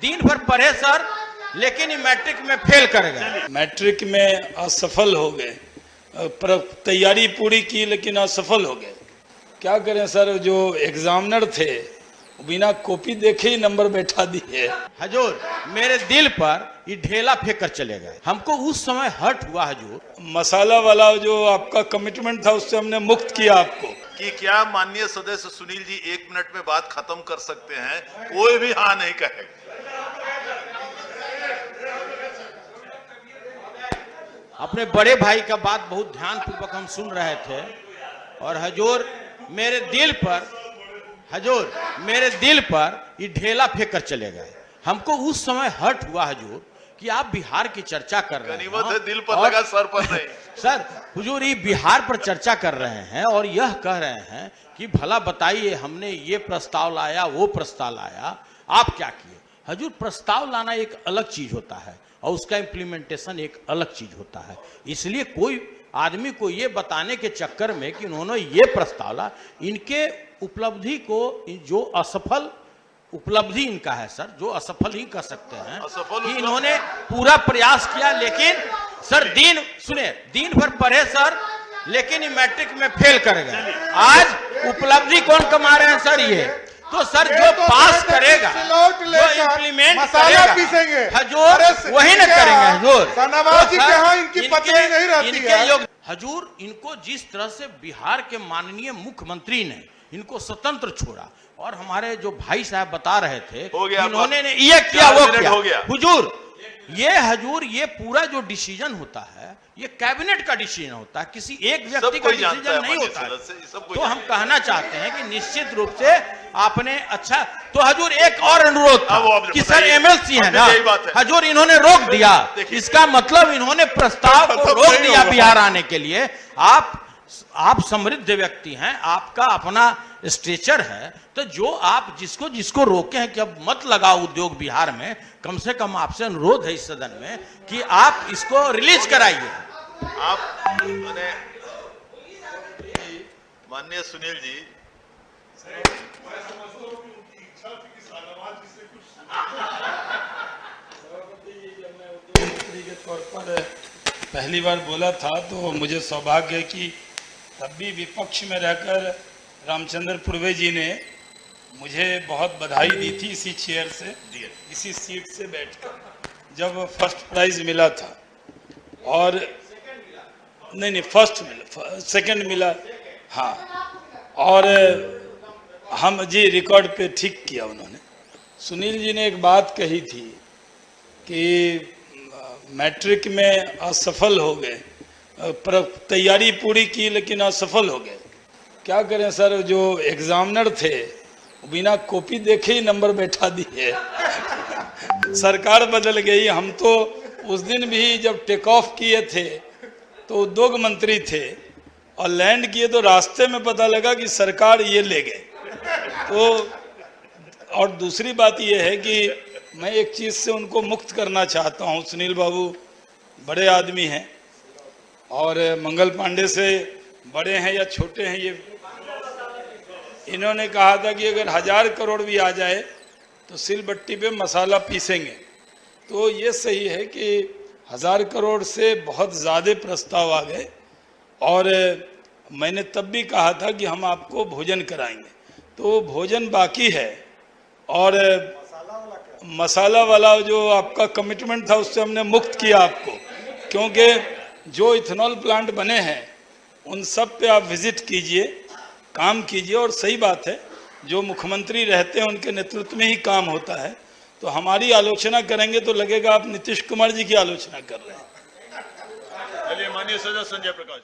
दिन भर पढ़े सर, लेकिन ये मैट्रिक में फेल कर गए। मैट्रिक में असफल हो गए, पर तैयारी पूरी की लेकिन असफल हो गए। क्या करें सर, जो एग्जामिनर थे बिना कॉपी देखे ही नंबर बैठा दिए। हजूर, मेरे दिल पर ये ढेला फेंक कर चले गए। हमको उस समय हर्ट हुआ हजूर। मसाला वाला जो आपका कमिटमेंट था उससे हमने मुक्त किया आपको। कि क्या माननीय सदस्य सुनील जी 1 मिनट में बात खत्म कर सकते हैं? कोई भी हाँ नहीं कहेगा। अपने बड़े भाई का बात बहुत ध्यान पूर्वक हम सुन रहे थे और हजूर मेरे दिल पर ये ढेला फेंक कर चले गए। हमको उस समय हर्ट हुआ हजूर कि आप बिहार की चर्चा कर रहे हैं। गनीमत है दिल पर लगा, सर पर नहीं। सर हुजूर ये बिहार पर चर्चा कर रहे हैं और यह कह रहे हैं कि भला बताइए हमने ये प्रस्ताव लाया, वो प्रस्ताव लाया, आप क्या किए? हजूर, प्रस्ताव लाना एक अलग चीज होता है और उसका इम्प्लीमेंटेशन एक अलग चीज होता है। इसलिए कोई आदमी को ये बताने के चक्कर में कि उन्होंने ये प्रस्ताव ला, इनके उपलब्धि को, जो असफल उपलब्धि इनका है सर, जो असफल ही कह सकते हैं कि इन्होंने पूरा प्रयास किया, लेकिन सर दिन भर पढ़े सर, लेकिन ये मैट्रिक में फेल कर गए। आज उपलब्धि कौन कमा रहे हैं सर? ये तो सर जो पास करेगा, जो इम्प्लीमेंट करेगा हजूर, वही न करेंगे हजूर। इनकी पत्नी नहीं रहती है हजूर। इनको जिस तरह से बिहार के माननीय मुख्यमंत्री ने इनको स्वतंत्र छोड़ा और हमारे जो भाई साहब बता रहे थे इन्होंने ये किया, वो किया। हजूर ये पूरा जो डिसीजन होता है ये कैबिनेट का डिसीजन होता है, किसी एक व्यक्ति का डिसीजन नहीं होता है। तो हम कहना चाहते हैं कि निश्चित रूप से आपने अच्छा, तो हजूर एक और अनुरोध कि सर एमएलसी है ना हजूर, इन्होंने रोक दिया, इसका मतलब इन्होंने प्रस्ताव को रोक दिया बिहार आने के लिए। आप समृद्ध व्यक्ति हैं, आपका अपना स्ट्रेचर है, तो जो आप जिसको रोके हैं कि अब मत लगाओ उद्योग बिहार में, कम से कम आपसे अनुरोध है इस सदन में कि आप इसको रिलीज कराइए। आप माननीय सुनील जी, के तौर पर पहली बार बोला था तो मुझे सौभाग्य है कि तब भी विपक्ष में रहकर रामचंद्र पूर्वे जी ने मुझे बहुत बधाई दी थी इसी चेयर से, इसी सीट से बैठकर, जब फर्स्ट प्राइज मिला था। और नहीं फर्स्ट मिला, सेकंड मिला, हाँ। और हम जी रिकॉर्ड पे ठीक किया उन्होंने। सुनील जी ने एक बात कही थी कि मैट्रिक में असफल हो गए, पर तैयारी पूरी की लेकिन असफल हो गए। क्या करें सर, जो एग्जामिनर थे बिना कॉपी देखे ही नंबर बैठा दिए। सरकार बदल गई। हम तो उस दिन भी जब टेक ऑफ किए थे तो उद्योग मंत्री थे और लैंड किए तो रास्ते में पता लगा कि सरकार ये ले गए। तो और दूसरी बात ये है कि मैं एक चीज़ से उनको मुक्त करना चाहता हूँ। सुनील बाबू बड़े आदमी हैं और मंगल पांडे से बड़े हैं या छोटे हैं, ये इन्होंने कहा था कि अगर 1000 करोड़ भी आ जाए तो सिलबट्टी पे मसाला पीसेंगे। तो ये सही है कि 1000 करोड़ से बहुत ज़्यादा प्रस्ताव आ गए और मैंने तब भी कहा था कि हम आपको भोजन कराएंगे। तो भोजन बाकी है और मसाला वाला जो आपका कमिटमेंट था उससे हमने मुक्त किया आपको, क्योंकि जो इथेनॉल प्लांट बने हैं उन सब पे आप विजिट कीजिए, काम कीजिए। और सही बात है, जो मुख्यमंत्री रहते हैं उनके नेतृत्व में ही काम होता है। तो हमारी आलोचना करेंगे तो लगेगा आप नीतीश कुमार जी की आलोचना कर रहे हैं। चलिए माननीय सदस्य संजय प्रकाश।